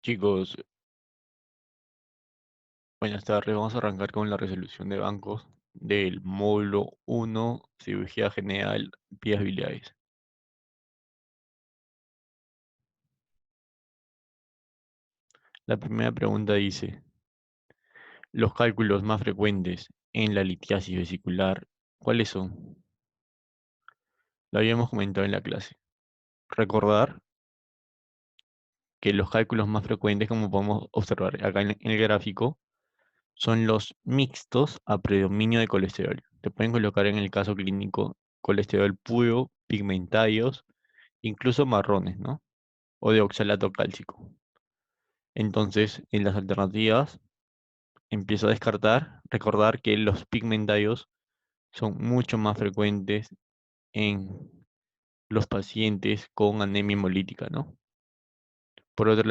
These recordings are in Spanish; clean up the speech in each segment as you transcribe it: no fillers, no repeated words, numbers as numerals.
Chicos, buenas tardes. Vamos a arrancar con la resolución de bancos del módulo 1, cirugía general, vías biliares. La primera pregunta dice, los cálculos más frecuentes en la litiasis vesicular, ¿cuáles son? Lo habíamos comentado en la clase. Recordar que los cálculos más frecuentes, como podemos observar acá en el gráfico, son los mixtos a predominio de colesterol. Te pueden colocar en el caso clínico colesterol puro, pigmentarios, incluso marrones, ¿no? O de oxalato cálcico. Entonces, en las alternativas, empiezo a descartar, recordar que los pigmentarios son mucho más frecuentes en los pacientes con anemia hemolítica, ¿no? Por otro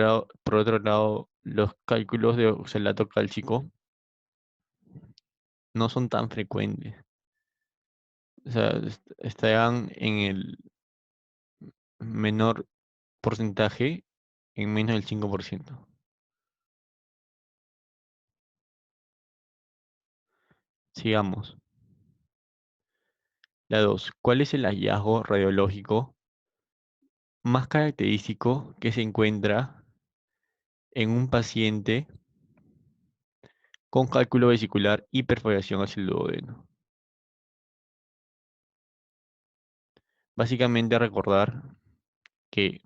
lado, los cálculos de oxalato cálcico no son tan frecuentes. O sea, estarán en el menor porcentaje, en menos del 5%. Sigamos. La 2. ¿Cuál es el hallazgo radiológico más característico que se encuentra en un paciente con cálculo vesicular y perforación hacia el duodeno? Básicamente recordar que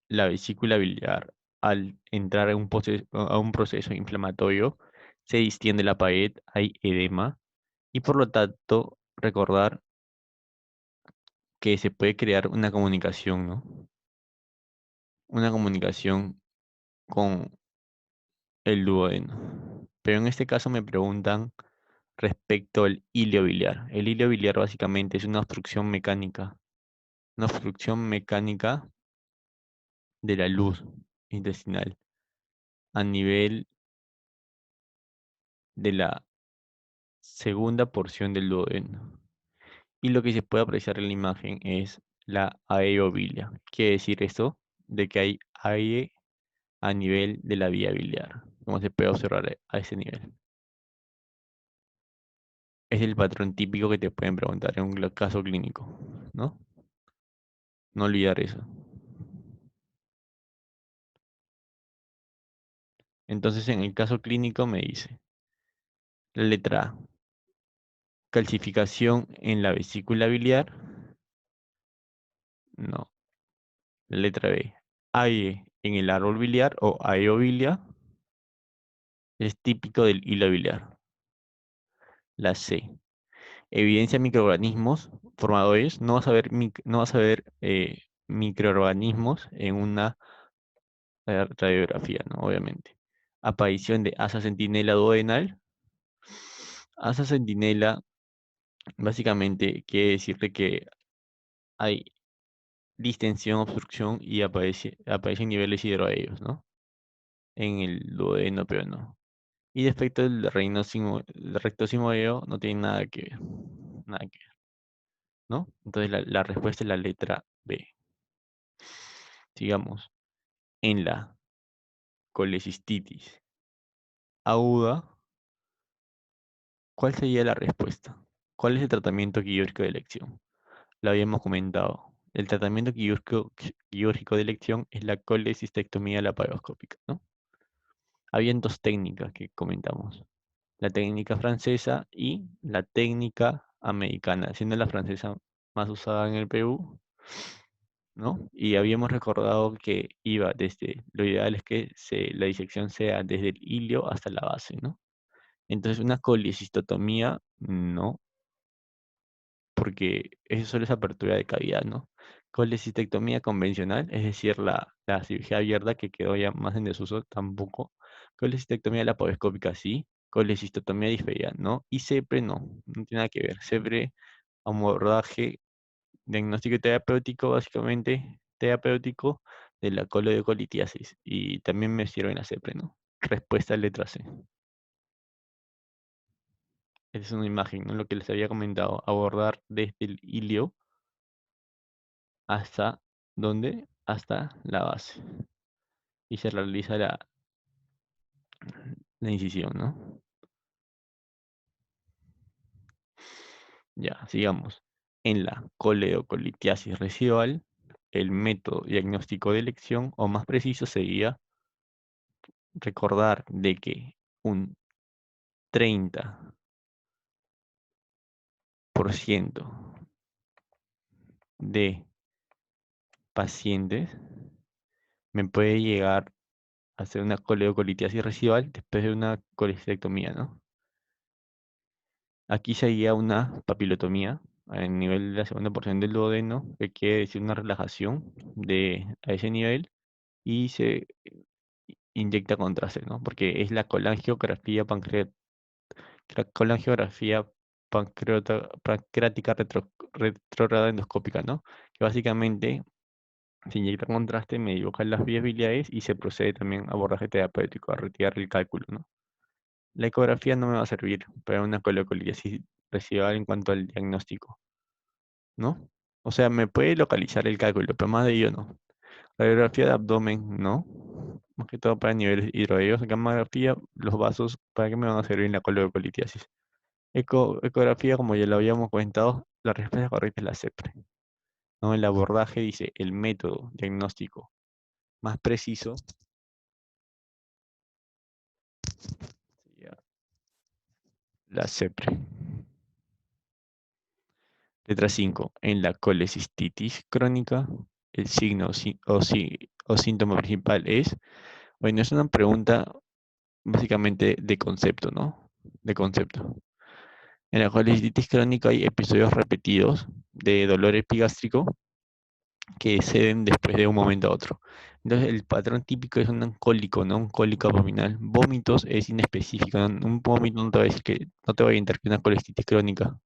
la vesícula biliar, al entrar a un proceso inflamatorio, se distiende la pared, hay edema, y por lo tanto recordar que se puede crear una comunicación, ¿no? Una comunicación con el duodeno. Pero en este caso me preguntan respecto al hilio biliar. El hilio biliar básicamente es una obstrucción mecánica de la luz intestinal a nivel de la segunda porción del duodeno. Y lo que se puede apreciar en la imagen es la aerobilia. Quiere decir esto de que hay aire a nivel de la vía biliar, como se puede observar a ese nivel. Es el patrón típico que te pueden preguntar en un caso clínico, ¿no? No olvidar eso. Entonces, en el caso clínico me dice, la letra A, calcificación en la vesícula biliar. No. La letra B, aire en el árbol biliar o aerobilia. Es típico del hilo biliar. La C, evidencia de microorganismos formadores. No vas a ver microorganismos en una radiografía, ¿no? Obviamente. Aparición de asa centinela duodenal. Asa centinela básicamente quiere decirte que hay distensión, obstrucción y aparecen niveles hidroaéreos, ¿no? En el duodeno, pero no. Y respecto del recto sigmoideo, no tiene nada que ver, ¿no? Entonces la respuesta es la letra B. Sigamos. En la colecistitis aguda, ¿cuál sería la respuesta? ¿Cuál es el tratamiento quirúrgico de elección? Lo habíamos comentado. El tratamiento quirúrgico de elección es la colecistectomía laparoscópica, ¿no? Habían dos técnicas que comentamos, la técnica francesa y la técnica americana, siendo la francesa más usada en el Perú, ¿no? Y habíamos recordado que iba desde, lo ideal es que la disección sea desde el ilio hasta la base, ¿no? Entonces una colecistotomía, no, porque eso solo es apertura de cavidad, ¿no? Colecistectomía convencional, es decir, la cirugía abierta que quedó ya más en desuso, tampoco. Colecistectomía laparoscópica, sí. Colecistotomía diferida, ¿no? Y CEPRE, no tiene nada que ver. CEPRE, abordaje diagnóstico y terapéutico, básicamente, terapéutico de la coledocolitiasis. Y también me sirve en la CEPRE, ¿no? Respuesta letra C. Esa es una imagen, ¿no? Lo que les había comentado, abordar desde el ilio hasta, ¿dónde? Hasta la base. y se realiza la incisión, ¿no? Ya, sigamos. En la coleocolitiasis residual, el método diagnóstico de elección, o más preciso, sería recordar de que un 30% de pacientes me puede llegar a hacer una coleocolitiasis residual después de una colestectomía, ¿no? Aquí sería una papilotomía a nivel de la segunda porción del duodeno, que quiere decir una relajación a ese nivel y se inyecta contraste, ¿no? Porque es la colangiografía colangiografía pancreática retrógrada endoscópica, ¿no? Que básicamente se inyecta contraste, me dibuja las vías biliares y se procede también a abordaje terapéutico, a retirar el cálculo, ¿no? La ecografía no me va a servir para una coleocolitis residual en cuanto al diagnóstico, ¿no? O sea, me puede localizar el cálculo, pero más de ello no. Radiografía de abdomen, no. Más que todo para niveles hidroides. Gamografía, los vasos, ¿para qué me van a servir en la coleocolitiasis? Ecografía, como ya lo habíamos comentado, la respuesta correcta es la CEPRE, ¿no? El abordaje dice el método diagnóstico más preciso sería la CEPRE. Letra 5. En la colecistitis crónica, el signo o síntoma principal es, bueno, es una pregunta básicamente de concepto, ¿no? De concepto. En la colecistitis crónica hay episodios repetidos de dolor epigástrico que ceden después de un momento a otro. Entonces, el patrón típico es un cólico, ¿no? Un cólico abdominal. Vómitos es inespecífico, ¿no? Un vómito no te va a decir que no te va a indicar que es una colecistitis crónica,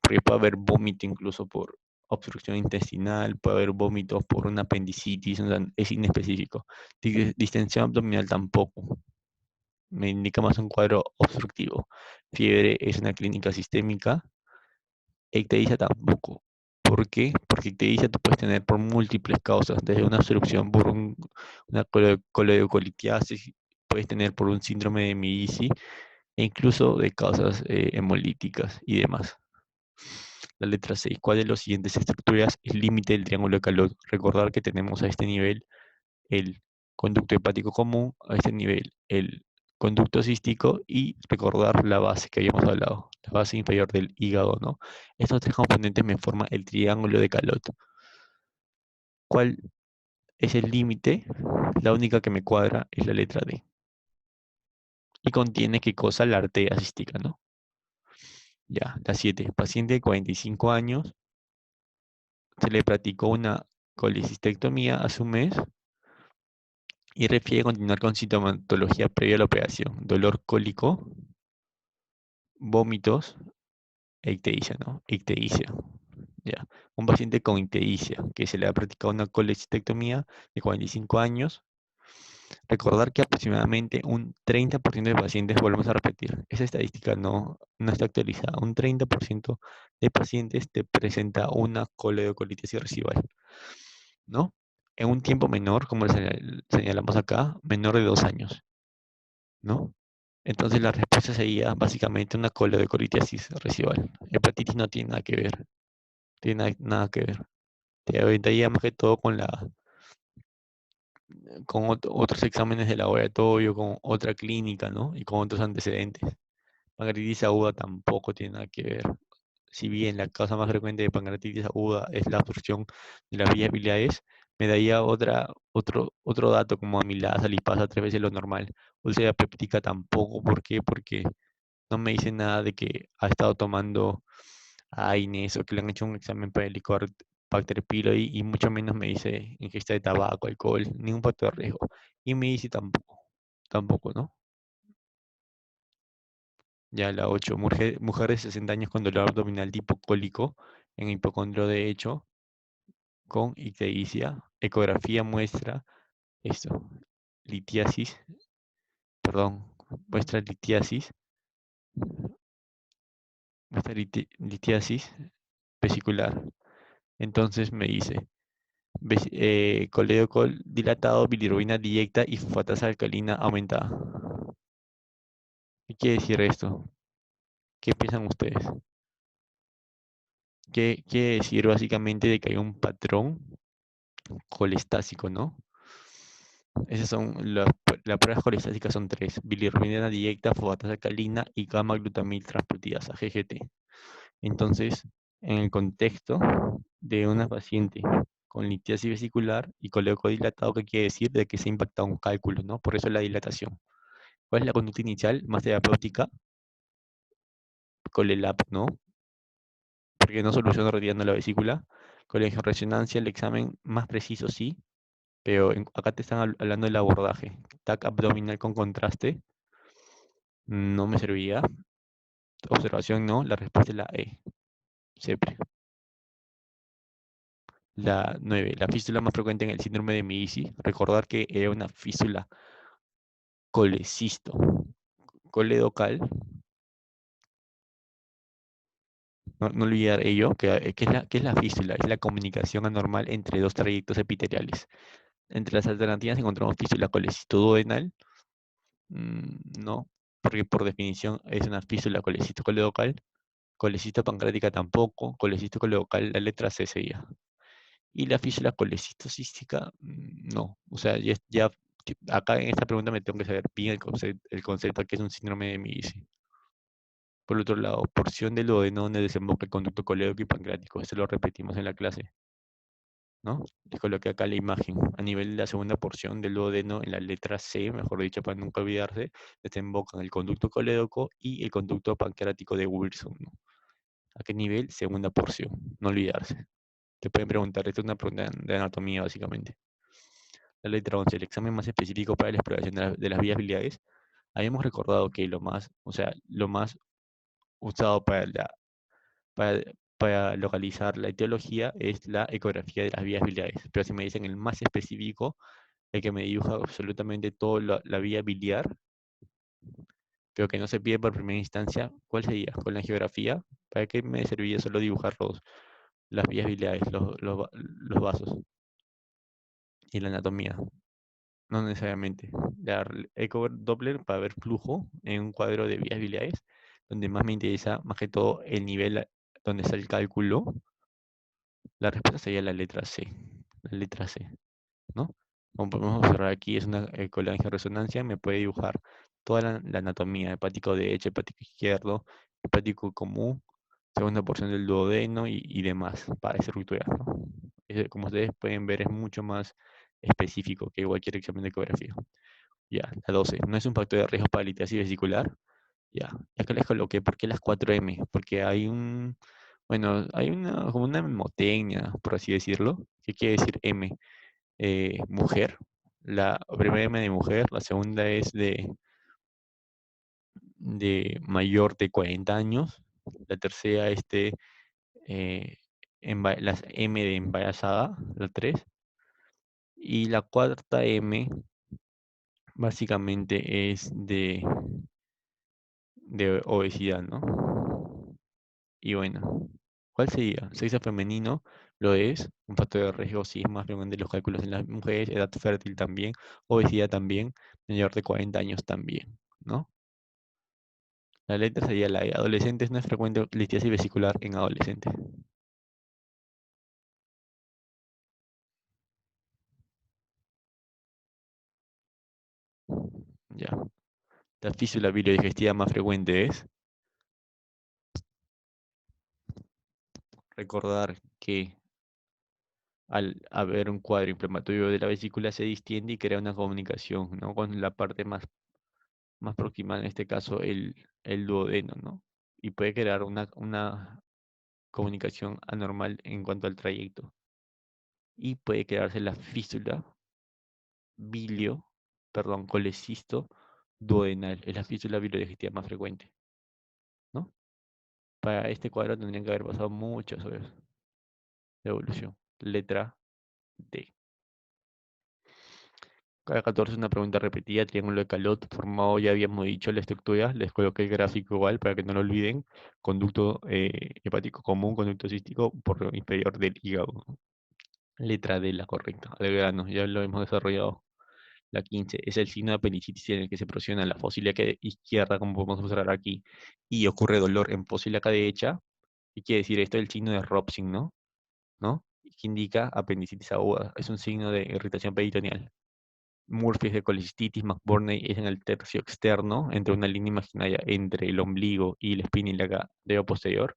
porque puede haber vómito incluso por obstrucción intestinal, puede haber vómitos por una apendicitis, o sea, es inespecífico. Distensión abdominal tampoco, me indica más un cuadro obstructivo. Fiebre es una clínica sistémica. Ictericia tampoco. ¿Por qué? Porque ictericia tú puedes tener por múltiples causas, desde una obstrucción por una coleocolitiasis, puedes tener por un síndrome de Medici e incluso de causas hemolíticas y demás. La letra 6. ¿Cuál de las siguientes estructuras es límite del triángulo de Calot? Recordar que tenemos a este nivel el conducto hepático común, a este nivel el conducto cístico y recordar la base que habíamos hablado, la base inferior del hígado, ¿no? Estos tres componentes me forman el triángulo de Calot. ¿Cuál es el límite? La única que me cuadra es la letra D. Y contiene qué cosa, la arteria cística, ¿no? Ya, la 7. Paciente de 45 años, se le practicó una colecistectomía a su mes y refiere continuar con sintomatología previa a la operación. Dolor cólico, vómitos e ictericia, ¿no? Ictericia. Ya. Un paciente con ictericia que se le ha practicado una colecistectomía de 45 años. Recordar que aproximadamente un 30% de pacientes, volvemos a repetir, esa estadística no está actualizada. Un 30% de pacientes te presenta una coleocolitis residual, ¿no? En un tiempo menor, como señalamos acá, menor de 2 años, ¿no? Entonces la respuesta sería básicamente una coleocolitis residual. Hepatitis no tiene nada que ver, tiene nada que ver. Te aventaría más que todo con otros exámenes de laboratorio, con otra clínica, ¿no? Y con otros antecedentes. Pancreatitis aguda tampoco tiene nada que ver. Si bien la causa más frecuente de pancreatitis aguda es la obstrucción de las vías biliares, me daría otro dato como amilasa, lipasa, 3 veces lo normal. Úlcera péptica tampoco. ¿Por qué? Porque no me dice nada de que ha estado tomando AINES o que le han hecho un examen para el Helicobacter pylori y mucho menos me dice ingesta de tabaco, alcohol, ningún factor de riesgo. Y me dice tampoco, ¿no? Ya la 8. Mujer de 60 años con dolor abdominal tipo cólico en hipocondrio de hecho con ictericia. Ecografía muestra esto, litiasis, perdón, muestra litiasis, muestra litiasis vesicular. Entonces me dice Coledocal dilatado, bilirrubina directa y fosfatasa alcalina aumentada. ¿Qué quiere decir esto? ¿Qué piensan ustedes? ¿Qué quiere decir básicamente de que hay un patrón colestásico, ¿no? Esas son las pruebas colestásicas son tres: bilirrubina directa, fosfatasa alcalina y gamma glutamil transproteasa, GGT. Entonces, en el contexto de una paciente con litiasis vesicular y coledoco dilatado, ¿qué quiere decir? De que se ha impactado un cálculo, ¿no? Por eso la dilatación. ¿Cuál es la conducta inicial más terapéutica? Colelap, ¿no? Porque no soluciona retirando la vesícula. Con la resonancia, el examen más preciso sí, pero acá te están hablando del abordaje. TAC abdominal con contraste no me servía. Observación no, la respuesta es la E, siempre. La 9, la fístula más frecuente en el síndrome de Medici. Recordar que era una fístula colecisto, coledocal. No olvidar ello, que es la fístula, es la comunicación anormal entre dos trayectos epiteliales. Entre las alternativas encontramos fístula colecisto-duodenal. No, porque por definición es una fístula colecisto-coledocal. Colecisto-pancreática tampoco. Colecisto-coledocal, la letra C sería. Y la fístula colecistocística, no. O sea, acá en esta pregunta me tengo que saber bien el concepto que es un síndrome de Medici. Por otro lado, porción del duodeno donde desemboca el conducto colédoco y pancreático. Esto lo repetimos en la clase, ¿no? Les coloqué acá la imagen. A nivel de la segunda porción del duodeno, en la letra C, mejor dicho, para nunca olvidarse, desembocan el conducto colédoco y el conducto pancreático de Wilson, ¿no? ¿A qué nivel? Segunda porción. No olvidarse. Te pueden preguntar, esto es una pregunta de anatomía, básicamente. La letra 11, el examen más específico para la exploración de las vías biliares. Habíamos recordado que lo más usado para, para localizar la etiología es la ecografía de las vías biliares. Pero si me dicen el más específico, el que me dibuja absolutamente toda la vía biliar, pero que no se pide por primera instancia, ¿cuál sería? Con la geografía, ¿para qué me serviría solo dibujar las vías biliares, los vasos y la anatomía? No necesariamente. Eco Doppler para ver flujo en un cuadro de vías biliares, donde más me interesa, más que todo, el nivel donde está el cálculo. La respuesta sería la letra C. La letra C, ¿no? Como podemos observar aquí, es una resonancia, me puede dibujar toda la anatomía: hepático derecho, hepático izquierdo, hepático común, segunda porción del duodeno y demás para estructuras, ¿no? Como ustedes pueden ver, es mucho más específico que cualquier examen de ecografía. Ya, la 12. No es un factor de riesgo para la litiasis vesicular. Ya, acá les coloqué. ¿Por qué las 4M? Porque bueno, hay como una mnemotecnia, por así decirlo. ¿Qué quiere decir M? Mujer. La primera M de mujer, la segunda es de mayor de 40 años, la tercera es eh, las M de embarazada, la 3, y la cuarta M básicamente es de obesidad, ¿no? Y bueno, ¿cuál sería? Sexo femenino lo es, un factor de riesgo sí es más frecuente los cálculos en las mujeres, edad fértil también, obesidad también, mayor de 40 años también, ¿no? La letra sería la E. Adolescentes, no es frecuente litiasis vesicular en adolescentes. Ya. La fístula biliodigestiva más frecuente es recordar que al haber un cuadro inflamatorio de la vesícula se distiende y crea una comunicación, ¿no? Con la parte más próxima, en este caso el duodeno, ¿no? Y puede crear una comunicación anormal en cuanto al trayecto. Y puede crearse la fístula bilio, perdón, colecisto duodenal. Es la fístula biliodigestiva más frecuente, ¿no? Para este cuadro tendrían que haber pasado muchas horas de evolución. Letra D. Cada 14 es una pregunta repetida, triángulo de Calot formado, ya habíamos dicho la estructura, les coloqué el gráfico igual para que no lo olviden. Conducto hepático común, conducto cístico por lo inferior del hígado. Letra D, la correcta. Al grano, ya lo hemos desarrollado. La 15 es el signo de apendicitis en el que se presiona la fosa ilíaca izquierda, como podemos observar aquí, y ocurre dolor en fosa ilíaca derecha. ¿Qué quiere decir esto? El signo de Robson, ¿no? ¿No? Que indica apendicitis aguda. Es un signo de irritación peritoneal. Murphy es de colecistitis, McBurney es en el tercio externo, entre una línea imaginaria entre el ombligo y la espina ilíaca dedo posterior.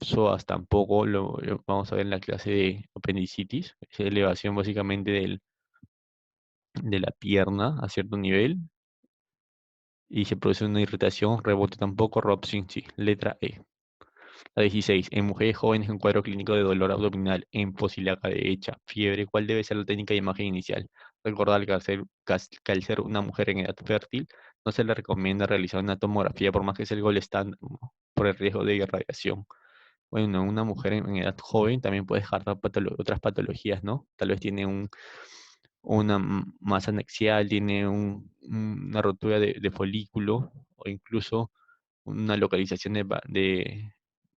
Psoas tampoco lo vamos a ver en la clase de apendicitis. Es elevación básicamente de la pierna a cierto nivel y se produce una irritación. Rebote tampoco. Robson sí. Letra E. La 16. En mujeres jóvenes con cuadro clínico de dolor abdominal en ilíaca derecha, fiebre, ¿cuál debe ser la técnica de imagen inicial? Recordar que al ser una mujer en edad fértil, no se le recomienda realizar una tomografía por más que sea el gol estándar, ¿no? Por el riesgo de irradiación. Bueno, una mujer en edad joven también puede descartar otras patologías, ¿no? Tal vez tiene una masa anexial, tiene una rotura de folículo o incluso una localización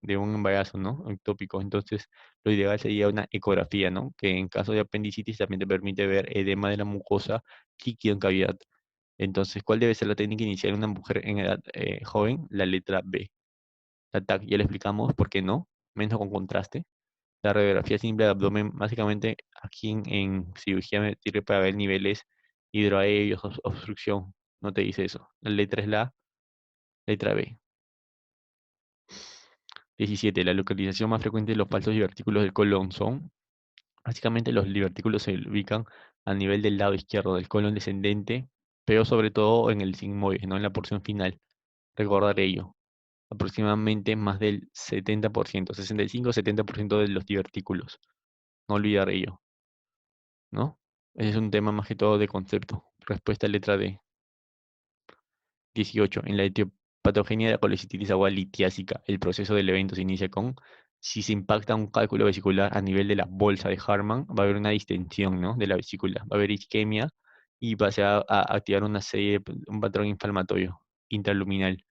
de un embarazo, ¿no? Ectópico. Entonces, lo ideal sería una ecografía, ¿no? Que en caso de apendicitis también te permite ver edema de la mucosa, líquido en cavidad. Entonces, ¿cuál debe ser la técnica inicial de una mujer en edad joven? La letra B. La TAC, ya le explicamos por qué no, menos con contraste. La radiografía simple de abdomen, básicamente aquí en cirugía me sirve para ver niveles hidroaéreos, obstrucción. No te dice eso. La letra es la letra B. 17. La localización más frecuente de los falsos divertículos del colon son, básicamente los divertículos se ubican a nivel del lado izquierdo del colon descendente, pero sobre todo en el sigmoide, no en la porción final. Recordar ello. Aproximadamente más del 70%, 65-70% de los divertículos. No olvidar ello, ¿no? Ese es un tema más que todo de concepto. Respuesta letra D. 18. En la etiopatogenia de la colecistitis agua litiásica, el proceso del evento se inicia con, si se impacta un cálculo vesicular a nivel de la bolsa de Harman, va a haber una distensión, ¿no? De la vesícula, va a haber isquemia y va a activar una serie, un patrón inflamatorio intraluminal,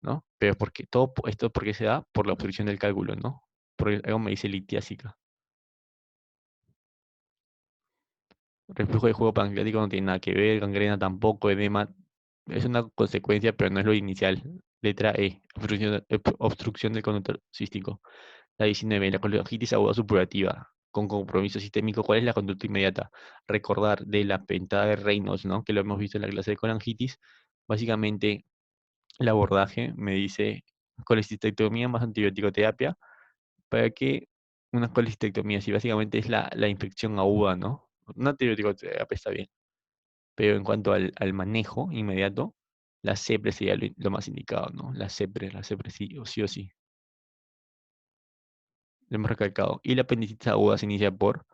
¿no? Pero porque esto porque se da por la obstrucción del cálculo, ¿no? Porque algo me dice litiásica. Reflujo de juego pancreático no tiene nada que ver, gangrena tampoco, edema es una consecuencia, pero no es lo inicial. Letra E, obstrucción del conducto cístico. La 19, la coledogitis aguda supurativa con compromiso sistémico. ¿Cuál es la conducta inmediata? Recordar de la pentada de Reynolds, ¿no? Que lo hemos visto en la clase de colangitis. Básicamente, el abordaje me dice colecistectomía más antibiótico terapia para que una colecistectomía, si básicamente es la infección aguda, ¿no? Un antibiótico terapia está bien, pero en cuanto al manejo inmediato, la CEPRE sería lo más indicado, ¿no? La CEPRE sí o sí. Lo hemos recalcado. Y la apendicitis aguda se inicia por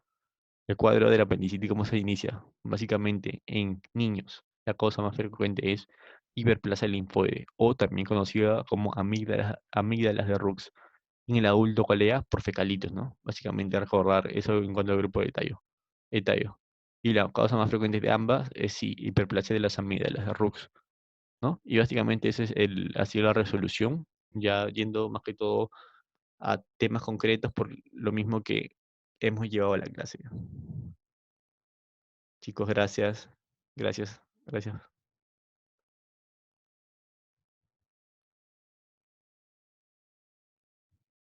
el cuadro de la apendicitis, ¿cómo se inicia? Básicamente, en niños, la causa más frecuente es hiperplasia linfoide, o también conocida como amígdalas de Rux. En el adulto, ¿cuál era? Por fecalitos, ¿no? Básicamente recordar eso en cuanto al grupo de tallo. De tallo. Y la causa más frecuente de ambas es sí, hiperplasia de las amígdalas de Rux, ¿no? Y básicamente ese es ha sido la resolución, ya yendo más que todo a temas concretos por lo mismo que hemos llevado a la clase. Chicos, gracias. Gracias. Gracias.